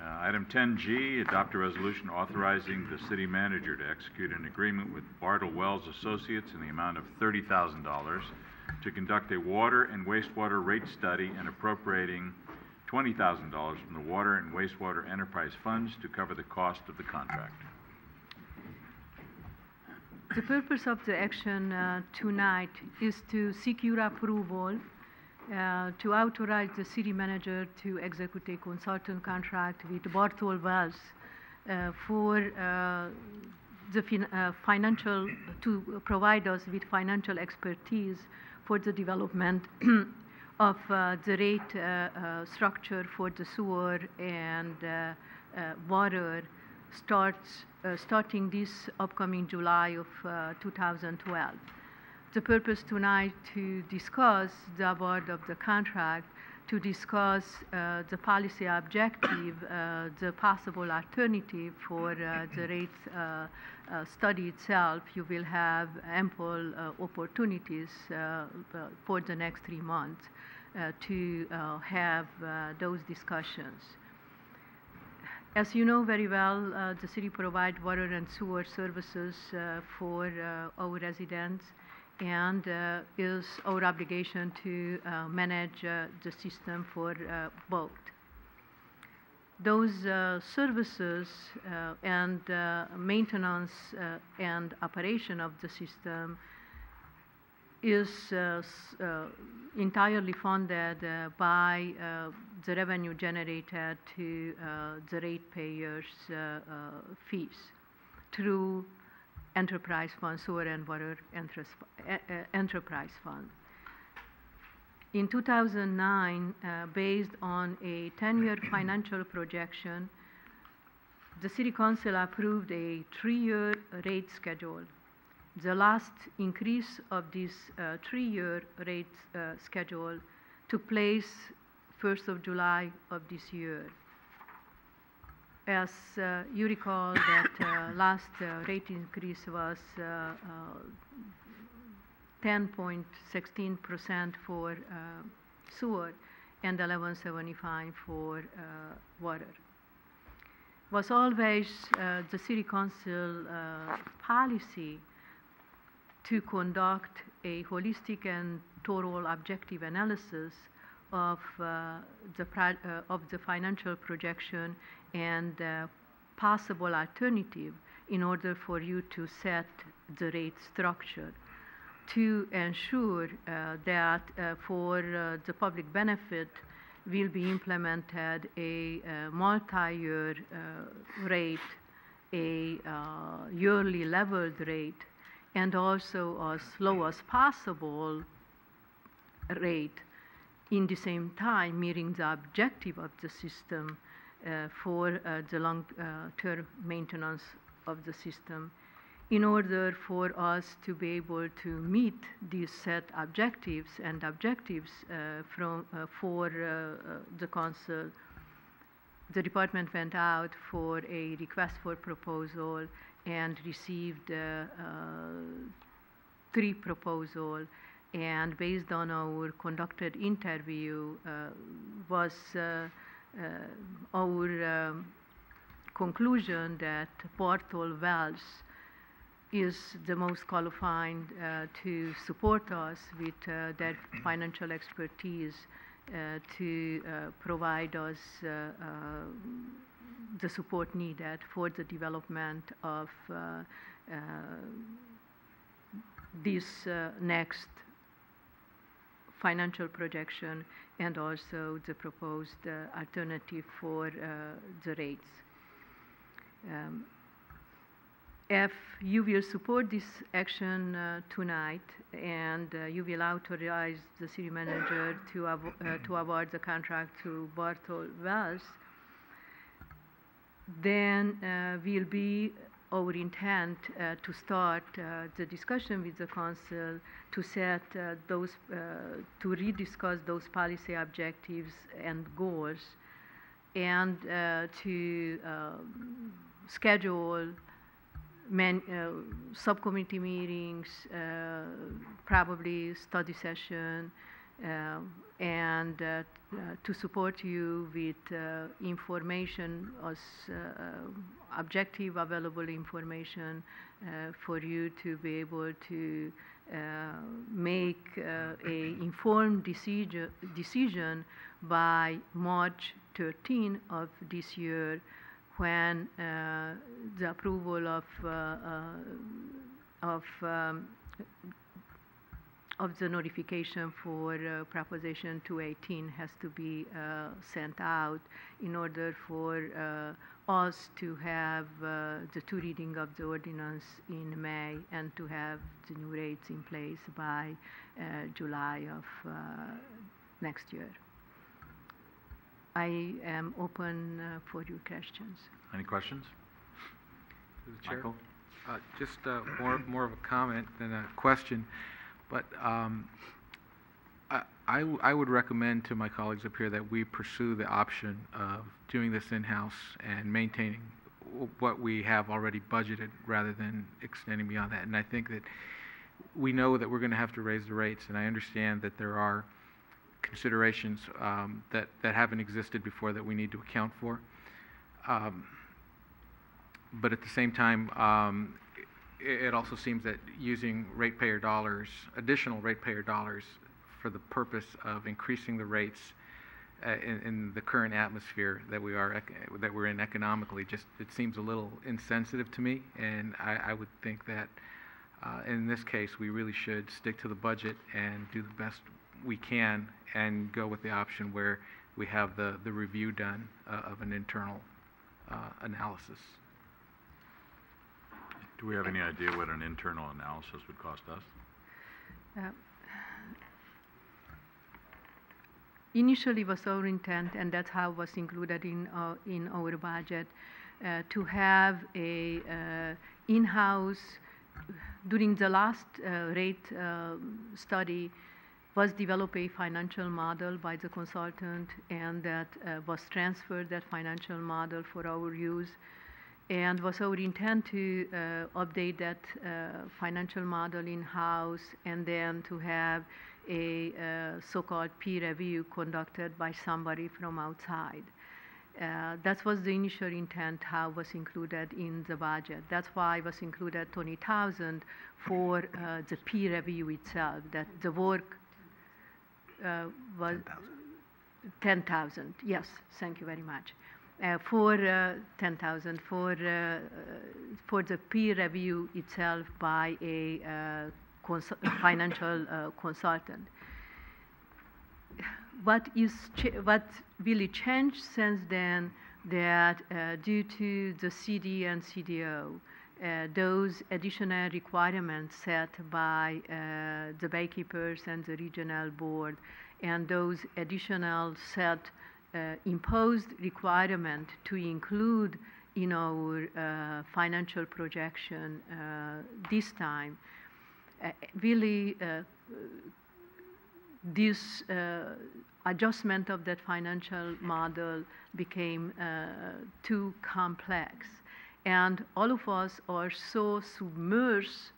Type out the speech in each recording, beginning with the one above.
Item 10G, adopt a resolution authorizing the city manager to execute an agreement with Bartle Wells Associates in the amount of $30,000 to conduct a water and wastewater rate study and appropriating $20,000 from the Water and Wastewater Enterprise Funds to cover the cost of the contract. The purpose of the action tonight is to seek your approval to authorize the city manager to execute a consultant contract with Bartle Wells for the financial, to provide us with financial expertise for the development of the rate structure for the sewer and water starting this upcoming July of 2012. The purpose tonight to discuss the award of the contract, to discuss the policy objective, the possible alternative for the rate study itself. You will have ample opportunities for the next 3 months to have those discussions. As you know very well, the city provides water and sewer services for our residents, and is our obligation to manage the system for both. Those services and maintenance and operation of the system is entirely funded by the revenue generated to the ratepayers' fees through enterprise fund, sewer and water enterprise fund. In 2009, based on a 10-year financial projection, the City Council approved a 3-year rate schedule. The last increase of this 3-year rate schedule took place 1st of July of this year. As you recall, that last rate increase was 10.16% for sewer and 11.75 for water. Was always the City Council policy to conduct a holistic and thorough objective analysis of the financial projection and possible alternative in order for you to set the rate structure to ensure that for the public benefit will be implemented a multi-year rate, a yearly leveled rate, and also as low as possible rate, in the same time meeting the objective of the system for the long-term maintenance of the system. In order for us to be able to meet these set objectives and objectives for the council, the department went out for a request for proposal and received 3 proposals, and based on our conducted interview was our conclusion that Bartle Wells is the most qualified to support us with their financial expertise to provide us the support needed for the development of this next financial projection and also the proposed alternative for the rates. If you will support this action tonight and you will authorize the city manager to award the contract to Bartle Wells, then will be our intent to start the discussion with the council to set those, to rediscuss those policy objectives and goals, and to schedule subcommittee meetings, probably study session, and to support you with information, objective available information for you to be able to make a informed decision by March 13 of this year, when the approval of the notification for Proposition 218 has to be sent out in order for us to have the two reading of the ordinance in May and to have the new rates in place by July of next year. I am open for your questions. Any questions? Through the Chair. Michael? Just more of a comment than a question, but I would recommend to my colleagues up here that we pursue the option of doing this in-house and maintaining what we have already budgeted rather than extending beyond that. And I think that we know that we're going to have to raise the rates, and I understand that there are considerations that haven't existed before that we need to account for. But at the same time, it also seems that using ratepayer dollars, additional ratepayer dollars, for the purpose of increasing the rates in the current atmosphere that we're in economically, it seems a little insensitive to me. And I would think that in this case, we really should stick to the budget and do the best we can and go with the option where we have the review done of an internal analysis. Do we have any idea what an internal analysis would cost us? Initially was our intent, and that's how it was included in our budget, to have a in-house. During the last rate study, was developed a financial model by the consultant, and that was transferred, that financial model, for our use. And was our intent to update that financial model in-house, and then to have a so-called peer review conducted by somebody from outside. That was the initial intent, how it was included in the budget. That's why it was included $20,000 for the peer review itself, that the work was 10,000. Yes, thank you very much. For 10,000 for the peer review itself by a financial consultant. What really changed since then, that due to the CD and CDO, those additional requirements set by the baykeepers and the regional board, and those additional imposed requirement to include in our financial projection this time, really this adjustment of that financial model became too complex. And all of us are so submerged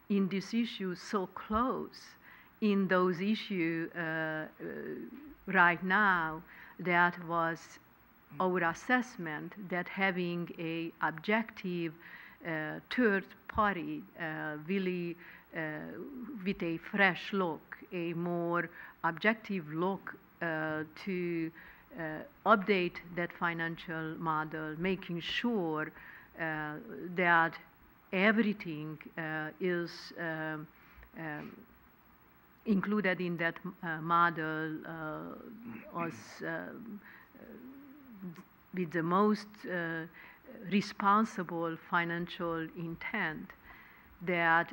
in this issue, so close in those issues right now, that was our assessment, that having a objective third party really with a fresh look, a more objective look to update that financial model, making sure that everything is included in that model was with the most responsible financial intent, that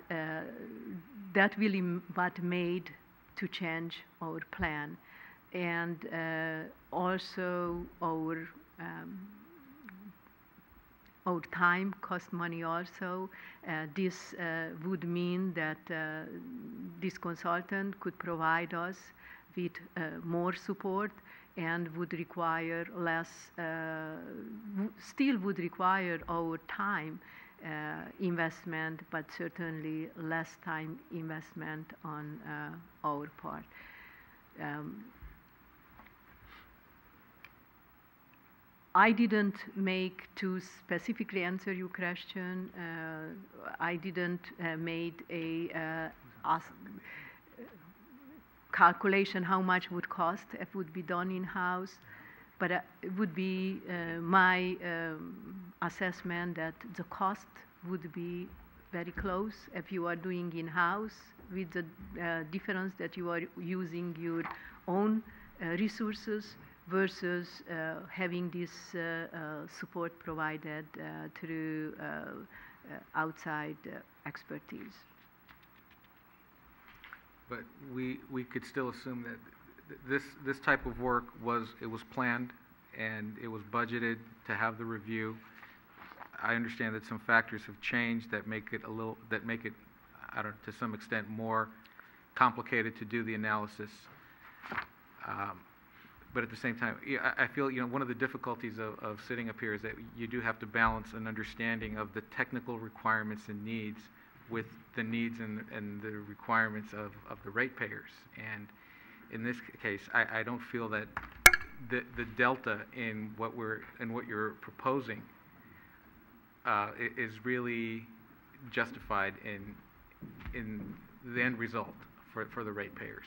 that really what made to change our plan. And also our time cost money also. This would mean that this consultant could provide us with more support, and would require less, still would require our time investment, but certainly less time investment on our part. I didn't make to specifically answer your question. I didn't made a calculation how much would cost if would be done in-house, but it would be my assessment that the cost would be very close if you are doing in-house, with the difference that you are using your own resources versus having this support provided through outside expertise. But we could still assume that this type of work was planned and it was budgeted to have the review. I understand that some factors have changed that make it I don't know, to some extent more complicated to do the analysis. But at the same time, I feel one of the difficulties of sitting up here is that you do have to balance an understanding of the technical requirements and needs with the needs and the requirements of the ratepayers. And in this case, I don't feel that the delta in what you're proposing is really justified in the end result for the ratepayers.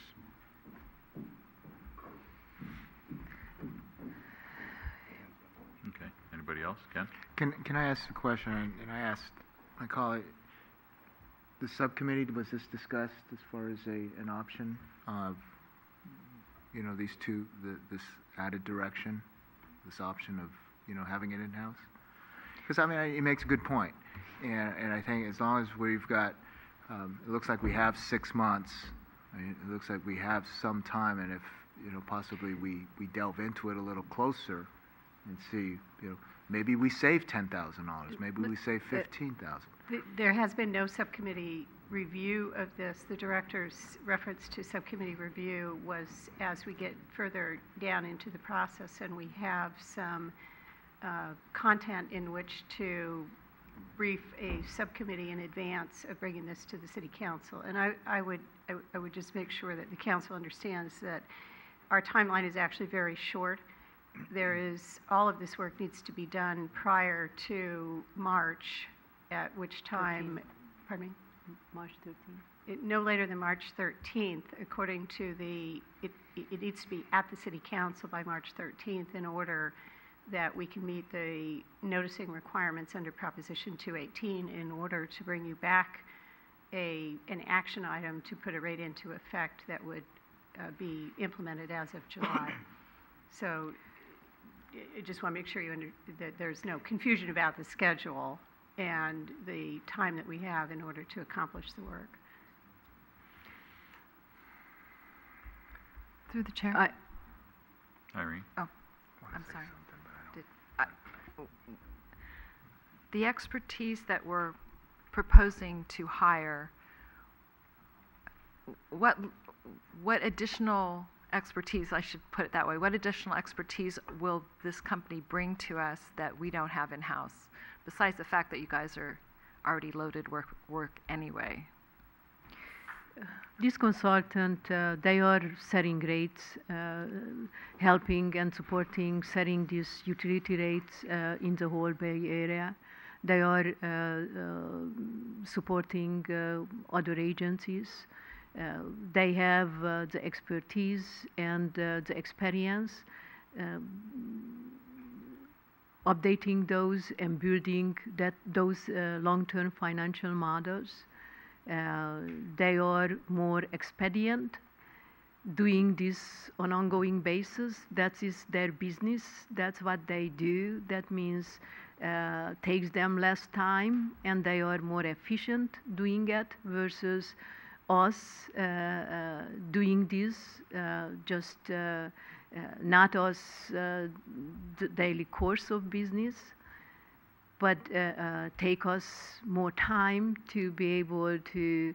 Okay. Anybody else? Ken? Can I ask a question? And I asked my colleague, the subcommittee, was this discussed as far as an option of, these two, this added direction, this option of, having it in-house? Because, I mean, it makes a good point. And I think as long as we've got, it looks like we have 6 months, it looks like we have some time, and if, possibly we delve into it a little closer and see, maybe we save $10,000, maybe we save $15,000. There has been no subcommittee review of this. The director's reference to subcommittee review was as we get further down into the process and we have some content in which to brief a subcommittee in advance of bringing this to the city council. And I would just make sure that the council understands that our timeline is actually very short. All of this work needs to be done prior to March, at which time, 13th. Pardon me? March 13th. No later than March 13th, according to it needs to be at the city council by March 13th in order that we can meet the noticing requirements under Proposition 218 in order to bring you back an action item to put a rate into effect that would be implemented as of July. So I just want to make sure that there's no confusion about the schedule and the time that we have in order to accomplish the work. Through the chair. Irene? Oh, I'm sorry. The expertise that we're proposing to hire, what additional expertise, I should put it that way, what additional expertise will this company bring to us that we don't have in-house, besides the fact that you guys are already loaded work anyway? This consultant, they are setting rates, helping and supporting setting these utility rates in the whole Bay Area. They are supporting other agencies. They have the expertise and the experience updating those and building those long-term financial models. They are more expedient, doing this on an ongoing basis. That is their business. That's what they do. That means takes them less time, and they are more efficient doing it versus us doing this, just not as the daily course of business, but take us more time to be able to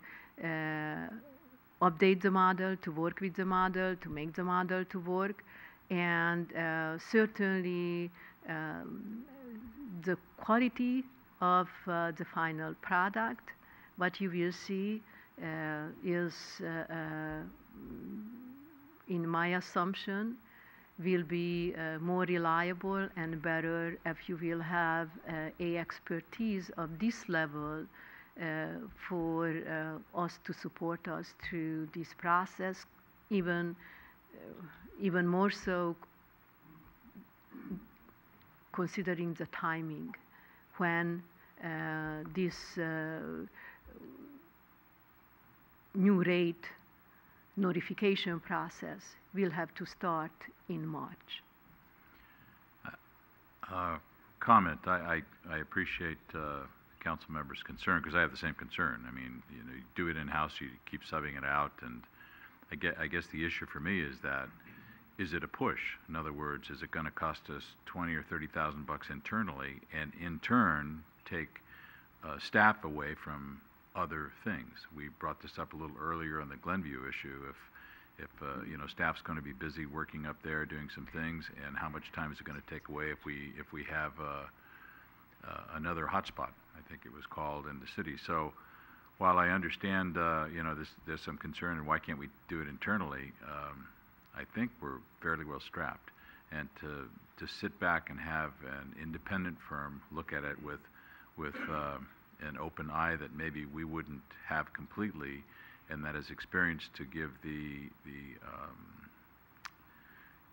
update the model, to work with the model, to make the model to work, and certainly the quality of the final product, what you will see is in my assumption, will be more reliable and better if you will have a expertise of this level for us to support us through this process, even more so considering the timing when this new rate notification process will have to start in March. Comment. I appreciate council members' concern, because I have the same concern. I mean, you know, you do it in-house, you keep subbing it out, and I guess the issue for me is that, is it a push? In other words, is it going to cost us $20,000 or $30,000 internally, and in turn take staff away from other things? We brought this up a little earlier on the Glenview issue. If you know, staff's going to be busy working up there doing some things, and how much time is it going to take away if we have another hotspot, I think it was called, in the city. So while I understand you know, there's some concern and why can't we do it internally, I think we're fairly well strapped. And to sit back and have an independent firm look at it with an open eye that maybe we wouldn't have completely, and that is experienced to give the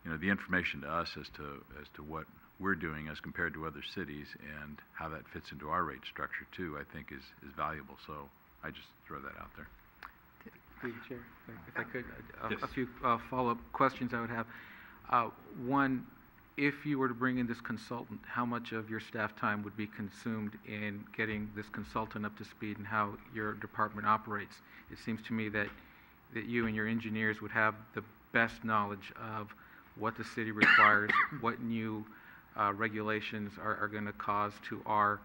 you know, the information to us as to what we're doing as compared to other cities, and how that fits into our rate structure too, I think is valuable. So I just throw that out there. Through the chair, if I could, Yes. a few follow-up questions I would have. One, if you were to bring in this consultant, how much of your staff time would be consumed in getting this consultant up to speed and how your department operates? It seems to me that you and your engineers would have the best knowledge of what the city requires, what new regulations are going to cause to our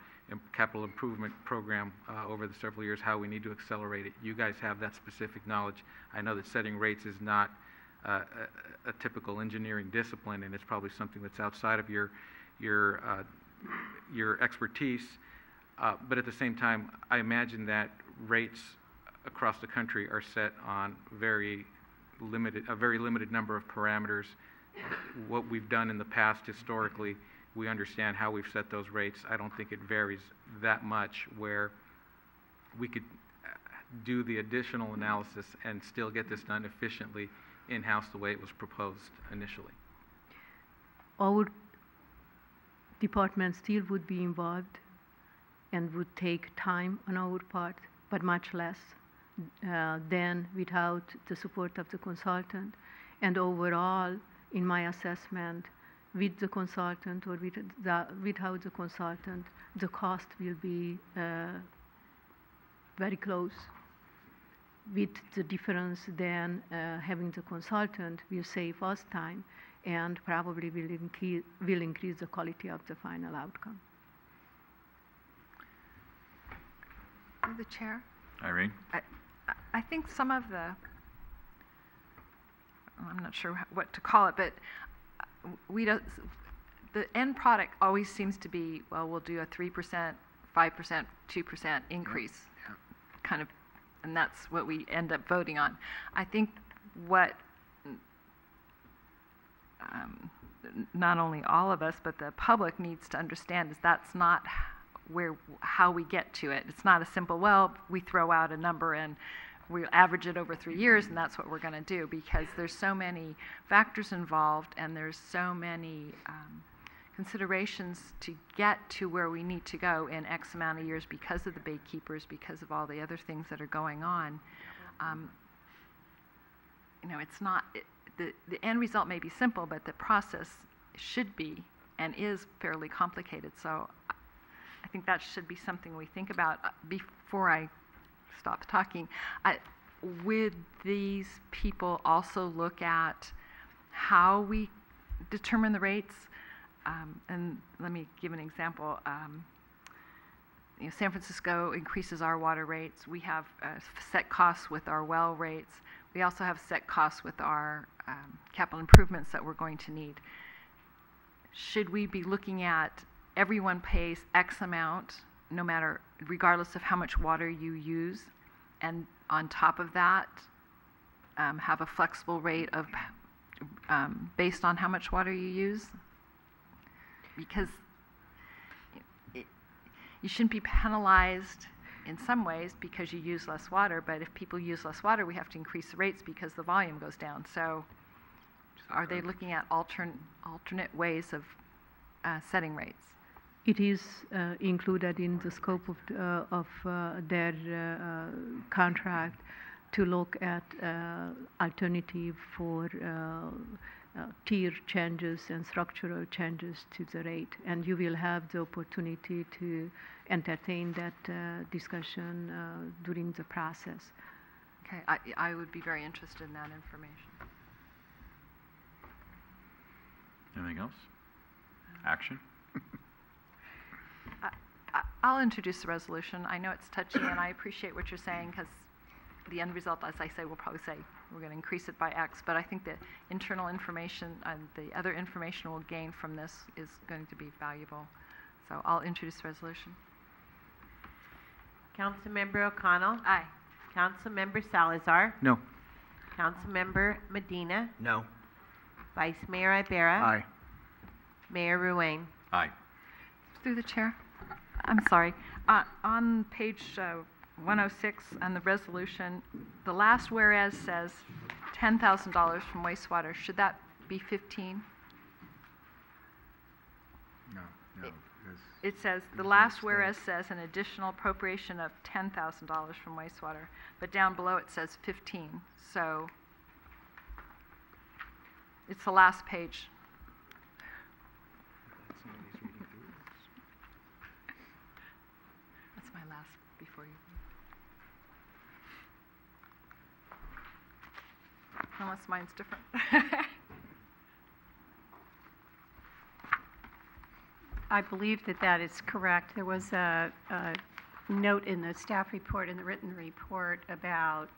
capital improvement program over the several years, how we need to accelerate it. You guys have that specific knowledge. I know that setting rates is not a typical engineering discipline, and it's probably something that's outside of your expertise. But at the same time, I imagine that rates across the country are set on a very limited number of parameters. What we've done in the past historically, we understand how we've set those rates. I don't think it varies that much where we could do the additional analysis and still get this done efficiently in-house the way it was proposed initially. Our department still would be involved and would take time on our part, but much less than without the support of the consultant. And overall, in my assessment, with the consultant or without the consultant, the cost will be very close. With the difference then having the consultant will save us time and probably will increase the quality of the final outcome. Through the chair. Irene? I think some of the, I'm not sure what to call it, but we don't, the end product always seems to be, well, we'll do a 3%, 5%, 2% increase, kind of, and that's what we end up voting on. I think what not only all of us, but the public needs to understand is that's not how we get to it. It's not a simple, well, we throw out a number and we average it over 3 years and that's what we're going to do, because there's so many factors involved and there's so many considerations to get to where we need to go in X amount of years because of the gatekeepers, because of all the other things that are going on. You know, it's not, the end result may be simple, but the process should be and is fairly complicated. So I think that should be something we think about before I stop talking. Would these people also look at how we determine the rates? And let me give an example. You know, San Francisco increases our water rates. We have set costs with our well rates. We also have set costs with our capital improvements that we're going to need. Should we be looking at everyone pays X amount, no matter, regardless of how much water you use, and on top of that, have a flexible rate of based on how much water you use? Because you shouldn't be penalized in some ways because you use less water, but if people use less water, we have to increase the rates because the volume goes down. So are they looking at alternate ways of setting rates? It is included in the scope of their contract to look at alternative for tier changes and structural changes to the rate. And you will have the opportunity to entertain that discussion during the process. Okay, I would be very interested in that information. Anything else? Action? I'll introduce the resolution. I know it's touchy, and I appreciate what you're saying, because the end result, as I say, we'll probably say we're going to increase it by X, but I think the internal information and the other information we'll gain from this is going to be valuable. So I'll introduce the resolution. Councilmember O'Connell. Aye. Councilmember Salazar. No. Councilmember Medina. No. Vice Mayor Ibarra. Aye. Mayor Ruane. Aye. Through the chair. I'm sorry. On page 106 on the resolution, the last whereas says $10,000 from wastewater. Should that be 15? No. No. It says, the last whereas says an additional appropriation of $10,000 from wastewater, but down below it says 15. So it's the last page. That's my last before you. Unless mine's different. I believe that that is correct. There was a note in the staff report, in the written report, about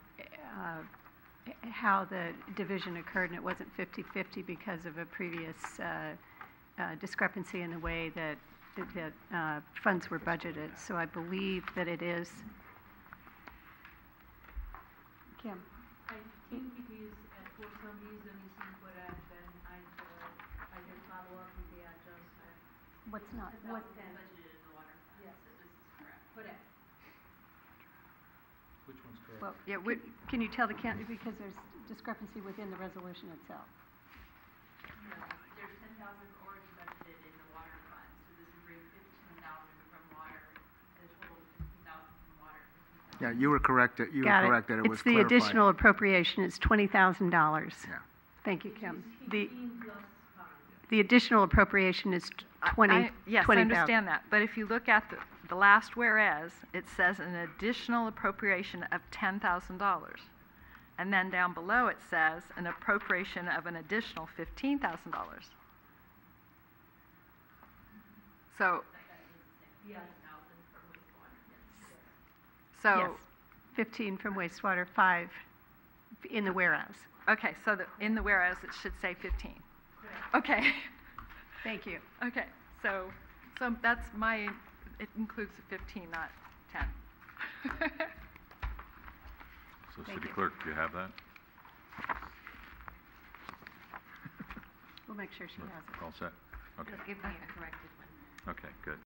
how the division occurred, and it wasn't 50-50 because of a previous discrepancy in the way that funds were budgeted. So I believe that it is. Kim? I think it is, for some reason, it's incorrect, and I can follow up with the adjustment. What's not? What? Budgeted in the water fund. Yes, so this is correct. Correct. Which one's correct? Well, Yeah, can you tell the county, because there's discrepancy within the resolution itself? No, there's 10,000 already budgeted in the water fund, so this would bring 15,000 from water, a total of 15,000 from water. Yeah, you were correct. That it Got was clarified. It's the additional appropriation, it's $20,000. Yeah. Thank you, Kim. The additional appropriation is 20,000. Yes, I understand that. But if you look at the last whereas, it says an additional appropriation of $10,000. And then down below it says an appropriation of an additional $15,000. So, Yes, 15 from wastewater, 5 in the whereas. okay, so in the whereas, it should say 15. Okay. Thank you. Okay, so that's it includes the 15, not 10. So Thank City you. Clerk, do you have that? We'll make sure she has it. All set? Okay. Give me a corrected one. Okay, good.